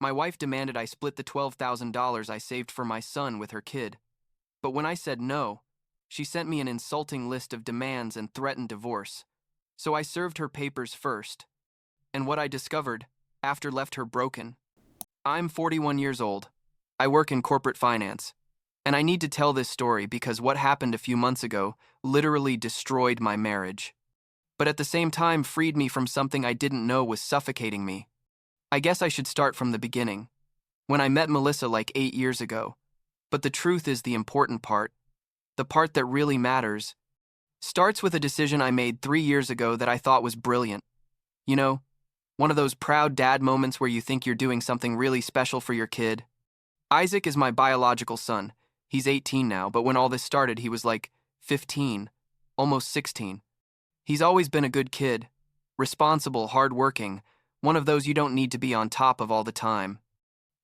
My wife demanded I split the $12,000 I saved for my son with her kid. But when I said no, she sent me an insulting list of demands and threatened divorce. So I served her papers first. And what I discovered after left her broken. I'm 41 years old. I work in corporate finance. And I need to tell this story because what happened a few months ago literally destroyed my marriage. But at the same time freed me from something I didn't know was suffocating me. I guess I should start from the beginning. When I met Melissa like 8 years ago. But the truth is the important part. The part that really matters. Starts with a decision I made 3 years ago that I thought was brilliant. You know, one of those proud dad moments where you think you're doing something really special for your kid. Isaac is my biological son. He's 18 now, but when all this started, he was like 15, almost 16. He's always been a good kid, responsible, hardworking, one of those you don't need to be on top of all the time.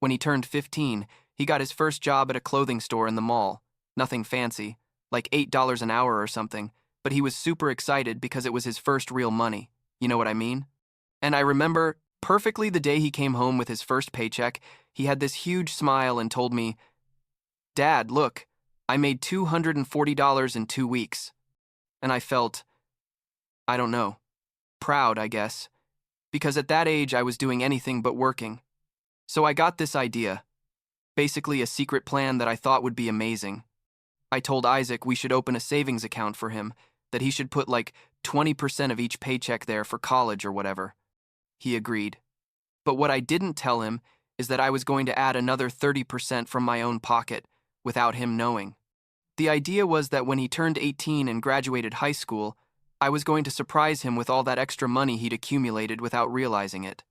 When he turned 15, he got his first job at a clothing store in the mall. Nothing fancy, like $8 an hour or something, but he was super excited because it was his first real money. You know what I mean? And I remember perfectly the day he came home with his first paycheck, he had this huge smile and told me, "Dad, look, I made $240 in 2 weeks." And I felt, I don't know, proud, I guess, because at that age I was doing anything but working. So I got this idea, basically a secret plan that I thought would be amazing. I told Isaac we should open a savings account for him, that he should put like 20% of each paycheck there for college or whatever. He agreed. But what I didn't tell him is that I was going to add another 30% from my own pocket, without him knowing. The idea was that when he turned 18 and graduated high school, I was going to surprise him with all that extra money he'd accumulated without realizing it.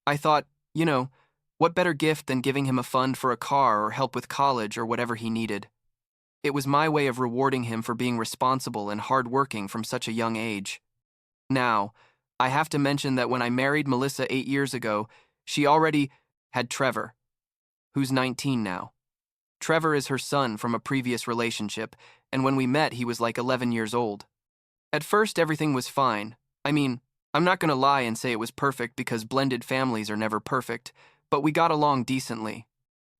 I thought, what better gift than giving him a fund for a car or help with college or whatever he needed. It was my way of rewarding him for being responsible and hardworking from such a young age. Now, I have to mention that when I married Melissa 8 years ago, she already had Trevor, who's 19 now. Trevor is her son from a previous relationship, and when we met, he was like 11 years old. At first, everything was fine. I mean, I'm not going to lie and say it was perfect because blended families are never perfect, but we got along decently.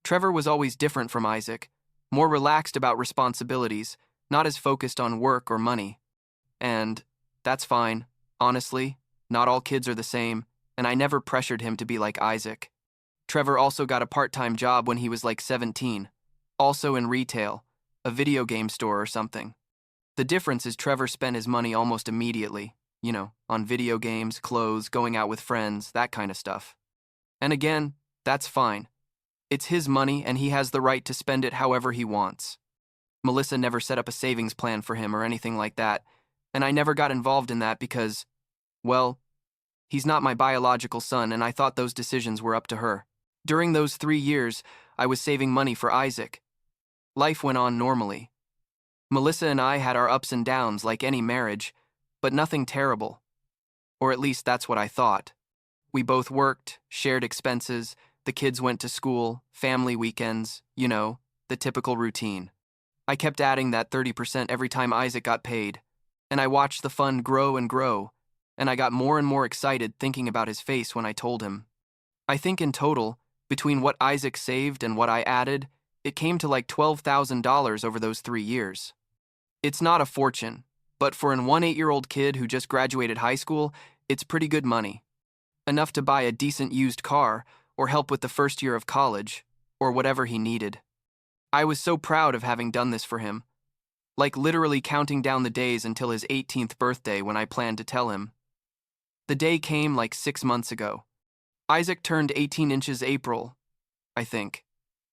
Trevor was always different from Isaac, more relaxed about responsibilities, not as focused on work or money. And that's fine, honestly. Not all kids are the same, and I never pressured him to be like Isaac. Trevor also got a part-time job when he was like 17, also in retail, a video game store or something. The difference is Trevor spent his money almost immediately, on video games, clothes, going out with friends, that kind of stuff. And again, that's fine. It's his money and he has the right to spend it however he wants. Melissa never set up a savings plan for him or anything like that, and I never got involved in that because, well, he's not my biological son and I thought those decisions were up to her. During those 3 years, I was saving money for Isaac. Life went on normally. Melissa and I had our ups and downs like any marriage, but nothing terrible. Or at least that's what I thought. We both worked, shared expenses, the kids went to school, family weekends, the typical routine. I kept adding that 30% every time Isaac got paid, and I watched the fund grow and grow, and I got more and more excited thinking about his face when I told him. I think in total, between what Isaac saved and what I added, it came to like $12,000 over those 3 years. It's not a fortune, but for an 8-year-old kid who just graduated high school, it's pretty good money. Enough to buy a decent used car or help with the first year of college, or whatever he needed. I was so proud of having done this for him, like literally counting down the days until his 18th birthday when I planned to tell him. The day came like 6 months ago. Isaac turned 18 inches April, I think.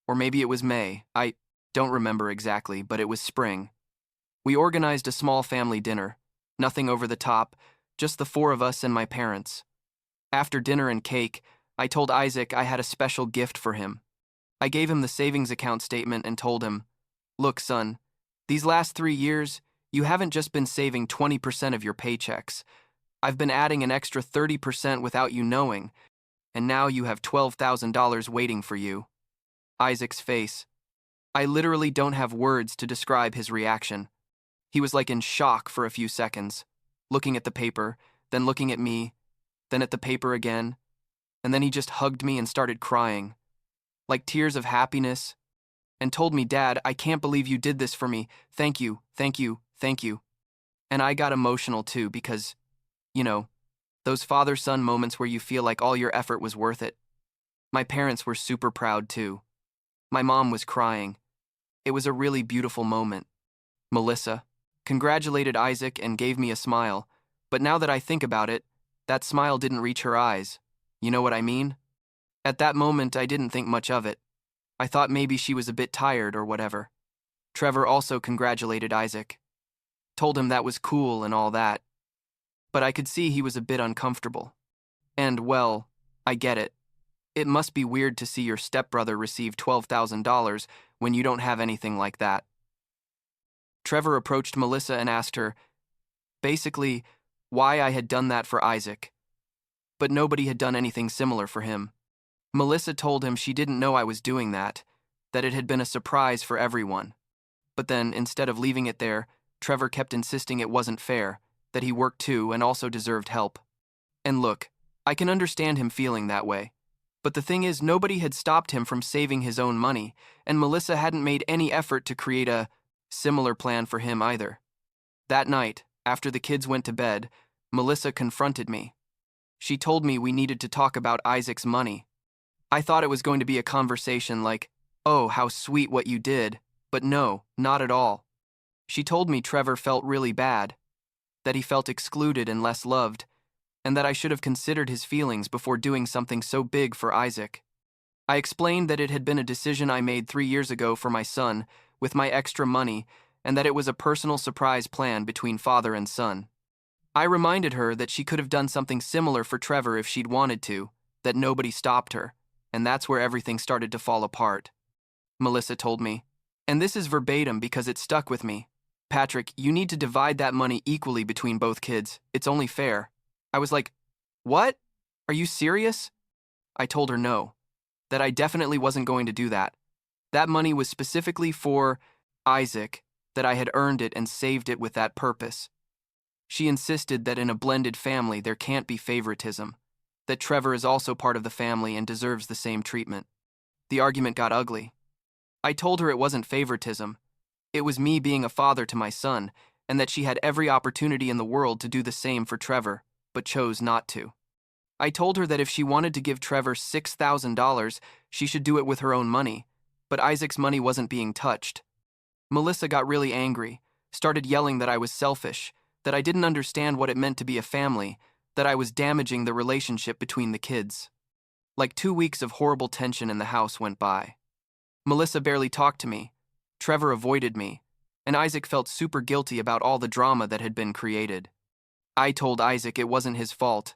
Or maybe it was May. I don't remember exactly, but it was spring. We organized a small family dinner. Nothing over the top, just the 4 of us and my parents. After dinner and cake, I told Isaac I had a special gift for him. I gave him the savings account statement and told him, "Look, son, these last 3 years, you haven't just been saving 20% of your paychecks. I've been adding an extra 30% without you knowing, and now you have $12,000 waiting for you." Isaac's face. I literally don't have words to describe his reaction. He was like in shock for a few seconds, looking at the paper, then looking at me, then at the paper again, and then he just hugged me and started crying, like tears of happiness, and told me, "Dad, I can't believe you did this for me. Thank you, thank you, thank you." And I got emotional too because, you know, those father-son moments where you feel like all your effort was worth it. My parents were super proud too. My mom was crying. It was a really beautiful moment. Melissa congratulated Isaac and gave me a smile, but now that I think about it, that smile didn't reach her eyes. You know what I mean? At that moment, I didn't think much of it. I thought maybe she was a bit tired or whatever. Trevor also congratulated Isaac, told him that was cool and all that, but I could see he was a bit uncomfortable. And, well, I get it. It must be weird to see your stepbrother receive $12,000 when you don't have anything like that. Trevor approached Melissa and asked her, basically, why I had done that for Isaac. But nobody had done anything similar for him. Melissa told him she didn't know I was doing that it had been a surprise for everyone. But then, instead of leaving it there, Trevor kept insisting it wasn't fair, that he worked too and also deserved help. And look, I can understand him feeling that way. But the thing is, nobody had stopped him from saving his own money, and Melissa hadn't made any effort to create a similar plan for him either. That night, after the kids went to bed, Melissa confronted me. She told me we needed to talk about Isaac's money. I thought it was going to be a conversation like, "Oh, how sweet what you did," but no, not at all. She told me Trevor felt really bad, that he felt excluded and less loved, and that I should have considered his feelings before doing something so big for Isaac. I explained that it had been a decision I made 3 years ago for my son, with my extra money, and that it was a personal surprise plan between father and son. I reminded her that she could have done something similar for Trevor if she'd wanted to, that nobody stopped her, and that's where everything started to fall apart. Melissa told me, and this is verbatim because it stuck with me, "Patrick, you need to divide that money equally between both kids. It's only fair." I was like, "What? Are you serious?" I told her no, that I definitely wasn't going to do that. That money was specifically for Isaac, that I had earned it and saved it with that purpose. She insisted that in a blended family there can't be favoritism, that Trevor is also part of the family and deserves the same treatment. The argument got ugly. I told her it wasn't favoritism. It was me being a father to my son, and that she had every opportunity in the world to do the same for Trevor, but chose not to. I told her that if she wanted to give Trevor $6,000, she should do it with her own money, but Isaac's money wasn't being touched. Melissa got really angry, started yelling that I was selfish, that I didn't understand what it meant to be a family, that I was damaging the relationship between the kids. Like 2 weeks of horrible tension in the house went by. Melissa barely talked to me, Trevor avoided me, and Isaac felt super guilty about all the drama that had been created. I told Isaac it wasn't his fault,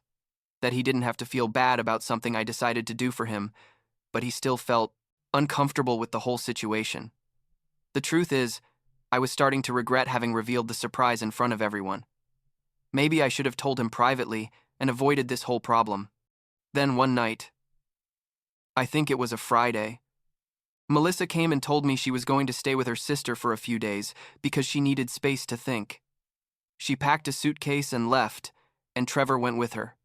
that he didn't have to feel bad about something I decided to do for him, but he still felt uncomfortable with the whole situation. The truth is, I was starting to regret having revealed the surprise in front of everyone. Maybe I should have told him privately and avoided this whole problem. Then one night, I think it was a Friday, Melissa came and told me she was going to stay with her sister for a few days because she needed space to think. She packed a suitcase and left, and Trevor went with her.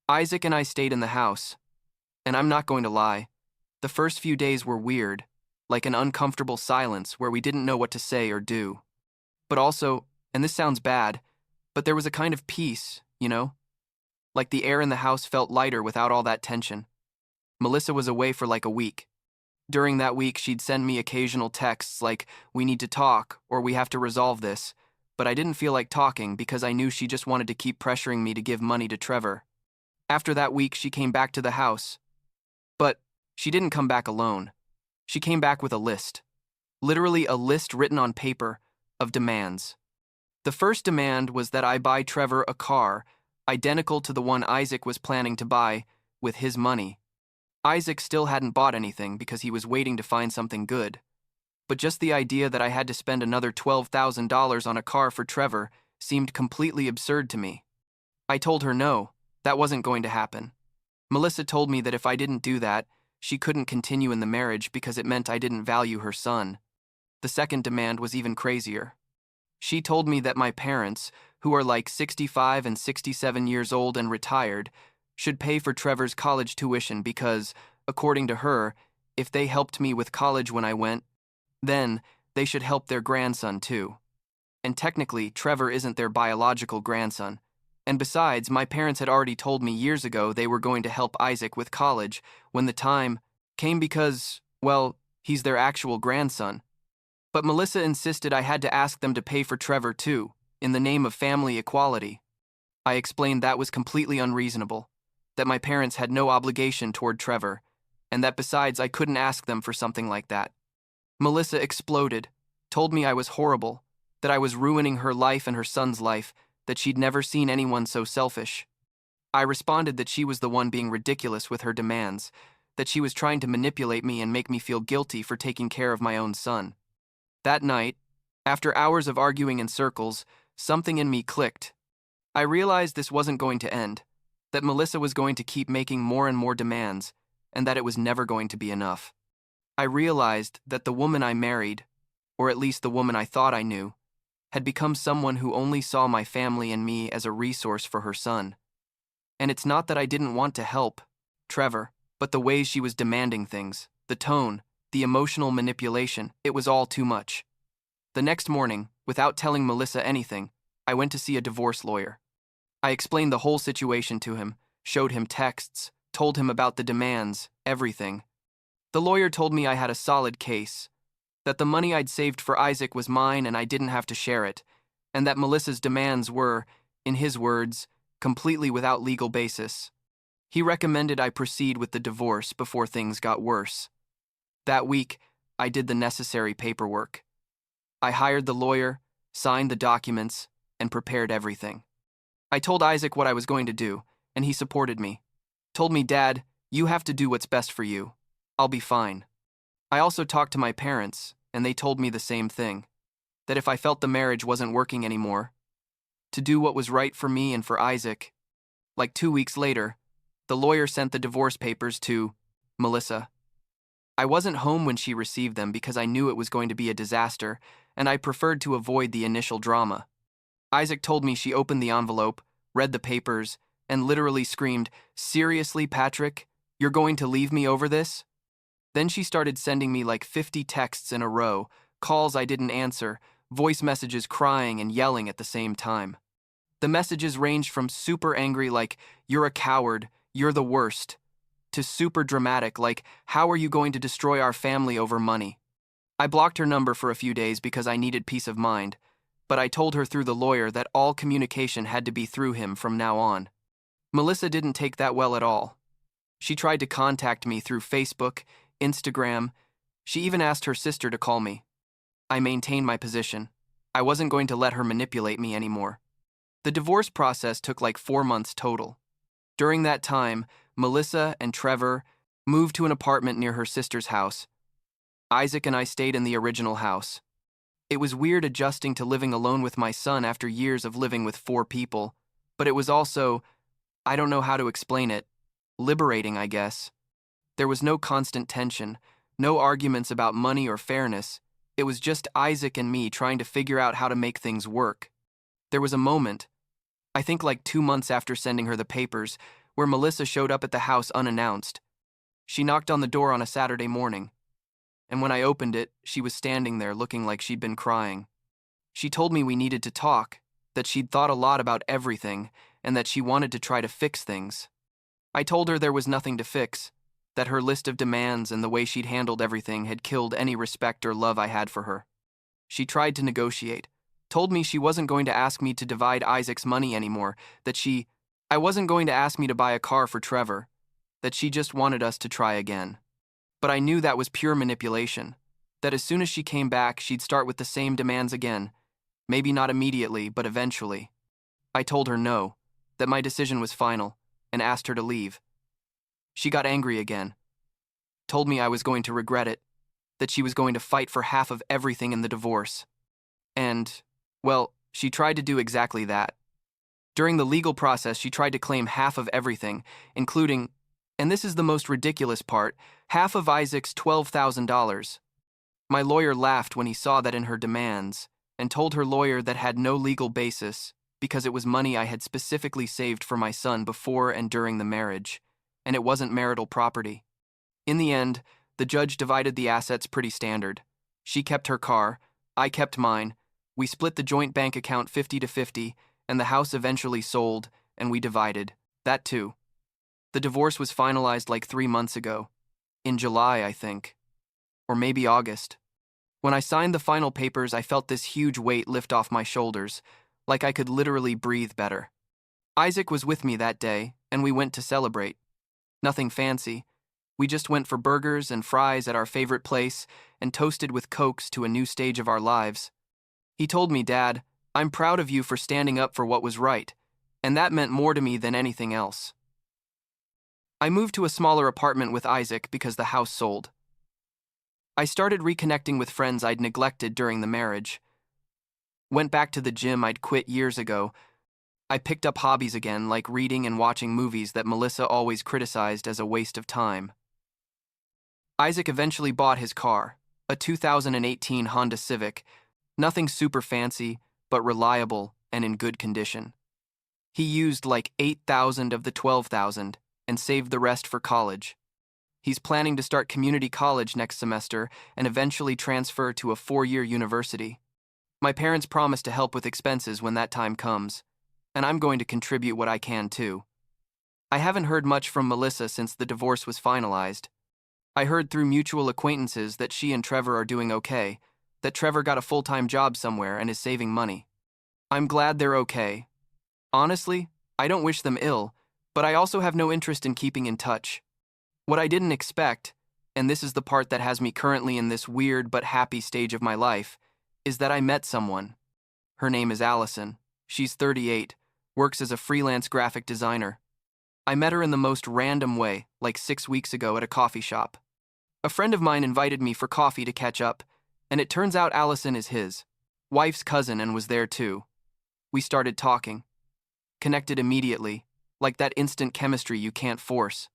Isaac and I stayed in the house, and I'm not going to lie, the first few days were weird, like an uncomfortable silence where we didn't know what to say or do. But also, and this sounds bad, but there was a kind of peace, you know? Like the air in the house felt lighter without all that tension. Melissa was away for like a week. During that week, she'd send me occasional texts like, "We need to talk," or "We have to resolve this," but I didn't feel like talking because I knew she just wanted to keep pressuring me to give money to Trevor. After that week, she came back to the house. But she didn't come back alone. She came back with a list. Literally a list written on paper of demands. The first demand was that I buy Trevor a car, identical to the one Isaac was planning to buy, with his money. Isaac still hadn't bought anything because he was waiting to find something good. But just the idea that I had to spend another $12,000 on a car for Trevor seemed completely absurd to me. I told her no, that wasn't going to happen. Melissa told me that if I didn't do that, she couldn't continue in the marriage because it meant I didn't value her son. The second demand was even crazier. She told me that my parents, who are like 65 and 67 years old and retired, should pay for Trevor's college tuition because, according to her, if they helped me with college when I went, then they should help their grandson too. And technically, Trevor isn't their biological grandson. And besides, my parents had already told me years ago they were going to help Isaac with college when the time came because, well, he's their actual grandson. But Melissa insisted I had to ask them to pay for Trevor too, in the name of family equality. I explained that was completely unreasonable, that my parents had no obligation toward Trevor, and that besides I couldn't ask them for something like that. Melissa exploded, told me I was horrible, that I was ruining her life and her son's life, that she'd never seen anyone so selfish. I responded that she was the one being ridiculous with her demands, that she was trying to manipulate me and make me feel guilty for taking care of my own son. That night, after hours of arguing in circles, something in me clicked. I realized this wasn't going to end, that Melissa was going to keep making more and more demands, and that it was never going to be enough. I realized that the woman I married, or at least the woman I thought I knew, had become someone who only saw my family and me as a resource for her son. And it's not that I didn't want to help Trevor, but the ways she was demanding things, the tone, the emotional manipulation, it was all too much. The next morning, without telling Melissa anything, I went to see a divorce lawyer. I explained the whole situation to him, showed him texts, told him about the demands, everything. The lawyer told me I had a solid case, that the money I'd saved for Isaac was mine and I didn't have to share it, and that Melissa's demands were, in his words, completely without legal basis. He recommended I proceed with the divorce before things got worse. That week, I did the necessary paperwork. I hired the lawyer, signed the documents, and prepared everything. I told Isaac what I was going to do, and he supported me. Told me, "Dad, you have to do what's best for you. I'll be fine." I also talked to my parents, and they told me the same thing, that if I felt the marriage wasn't working anymore, to do what was right for me and for Isaac. Like 2 weeks later, the lawyer sent the divorce papers to Melissa. I wasn't home when she received them because I knew it was going to be a disaster, and I preferred to avoid the initial drama. Isaac told me she opened the envelope, read the papers, and literally screamed, "Seriously, Patrick? You're going to leave me over this?" Then she started sending me like 50 texts in a row, calls I didn't answer, voice messages crying and yelling at the same time. The messages ranged from super angry like, "You're a coward, you're the worst," to super dramatic like, "How are you going to destroy our family over money?" I blocked her number for a few days because I needed peace of mind, but I told her through the lawyer that all communication had to be through him from now on. Melissa didn't take that well at all. She tried to contact me through Facebook, Instagram. She even asked her sister to call me. I maintained my position. I wasn't going to let her manipulate me anymore. The divorce process took like 4 months total. During that time, Melissa and Trevor moved to an apartment near her sister's house. Isaac and I stayed in the original house. It was weird adjusting to living alone with my son after years of living with 4 people, but it was also, I don't know how to explain it, liberating, I guess. There was no constant tension, no arguments about money or fairness. It was just Isaac and me trying to figure out how to make things work. There was a moment, I think like 2 months after sending her the papers, where Melissa showed up at the house unannounced. She knocked on the door on a Saturday morning, and when I opened it, she was standing there looking like she'd been crying. She told me we needed to talk, that she'd thought a lot about everything, and that she wanted to try to fix things. I told her there was nothing to fix, that her list of demands and the way she'd handled everything had killed any respect or love I had for her. She tried to negotiate, told me she wasn't going to ask me to divide Isaac's money anymore, that I wasn't going to ask me to buy a car for Trevor, that she just wanted us to try again. But I knew that was pure manipulation, that as soon as she came back, she'd start with the same demands again, maybe not immediately, but eventually. I told her no, that my decision was final, and asked her to leave. She got angry again, told me I was going to regret it, that she was going to fight for half of everything in the divorce. And, well, she tried to do exactly that. During the legal process, she tried to claim half of everything, including, and this is the most ridiculous part, half of Isaac's $12,000. My lawyer laughed when he saw that in her demands, and told her lawyer that had no legal basis, because it was money I had specifically saved for my son before and during the marriage, and it wasn't marital property. In the end, the judge divided the assets pretty standard. She kept her car, I kept mine, we split the joint bank account 50 to 50, and the house eventually sold, and we divided. That too. The divorce was finalized like 3 months ago. In July, I think. Or maybe August. When I signed the final papers, I felt this huge weight lift off my shoulders, like I could literally breathe better. Isaac was with me that day, and we went to celebrate. Nothing fancy. We just went for burgers and fries at our favorite place and toasted with Cokes to a new stage of our lives. He told me, "Dad, I'm proud of you for standing up for what was right," and that meant more to me than anything else. I moved to a smaller apartment with Isaac because the house sold. I started reconnecting with friends I'd neglected during the marriage. Went back to the gym I'd quit years ago. I picked up hobbies again, like reading and watching movies that Melissa always criticized as a waste of time. Isaac eventually bought his car, a 2018 Honda Civic, nothing super fancy, but reliable and in good condition. He used like 8,000 of the 12,000 and saved the rest for college. He's planning to start community college next semester and eventually transfer to a 4-year university. My parents promised to help with expenses when that time comes, and I'm going to contribute what I can too. I haven't heard much from Melissa since the divorce was finalized. I heard through mutual acquaintances that she and Trevor are doing okay, that Trevor got a full-time job somewhere and is saving money. I'm glad they're okay. Honestly, I don't wish them ill, but I also have no interest in keeping in touch. What I didn't expect, and this is the part that has me currently in this weird but happy stage of my life, is that I met someone. Her name is Allison. She's 38, works as a freelance graphic designer. I met her in the most random way, like 6 weeks ago at a coffee shop. A friend of mine invited me for coffee to catch up, and it turns out Allison is his wife's cousin and was there too. We started talking. Connected immediately, like that instant chemistry you can't force.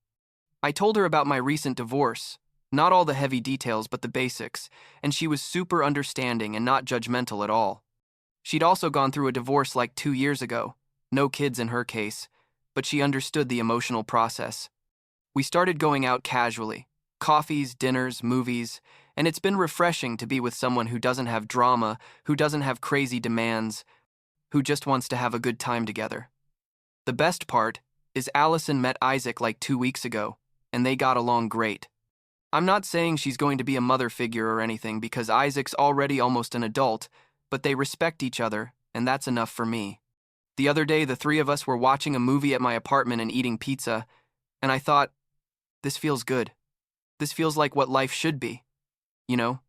I told her about my recent divorce, not all the heavy details but the basics, and she was super understanding and not judgmental at all. She'd also gone through a divorce like 2 years ago, no kids in her case, but she understood the emotional process. We started going out casually, coffees, dinners, movies, and it's been refreshing to be with someone who doesn't have drama, who doesn't have crazy demands, who just wants to have a good time together. The best part is Allison met Isaac like 2 weeks ago, and they got along great. I'm not saying she's going to be a mother figure or anything because Isaac's already almost an adult, but they respect each other, and that's enough for me. The other day, the 3 of us were watching a movie at my apartment and eating pizza, and I thought, this feels good. This feels like what life should be. You know,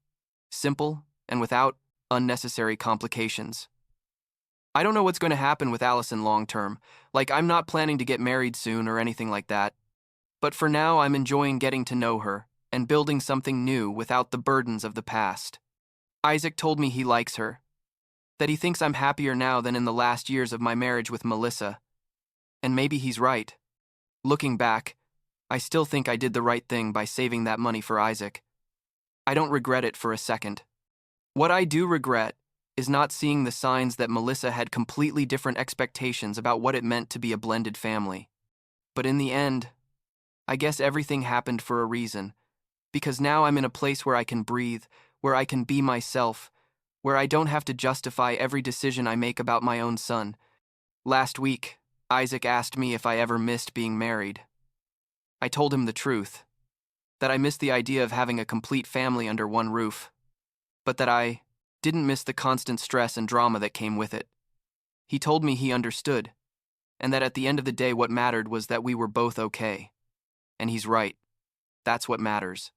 simple and without unnecessary complications. I don't know what's going to happen with Allison long term, like I'm not planning to get married soon or anything like that. But for now, I'm enjoying getting to know her and building something new without the burdens of the past. Isaac told me he likes her, that he thinks I'm happier now than in the last years of my marriage with Melissa. And maybe he's right. Looking back, I still think I did the right thing by saving that money for Isaac. I don't regret it for a second. What I do regret is not seeing the signs that Melissa had completely different expectations about what it meant to be a blended family. But in the end, I guess everything happened for a reason, because now I'm in a place where I can breathe, where I can be myself, where I don't have to justify every decision I make about my own son. Last week, Isaac asked me if I ever missed being married. I told him the truth, that I missed the idea of having a complete family under one roof, but that I didn't miss the constant stress and drama that came with it. He told me he understood, and that at the end of the day what mattered was that we were both okay. And he's right. That's what matters.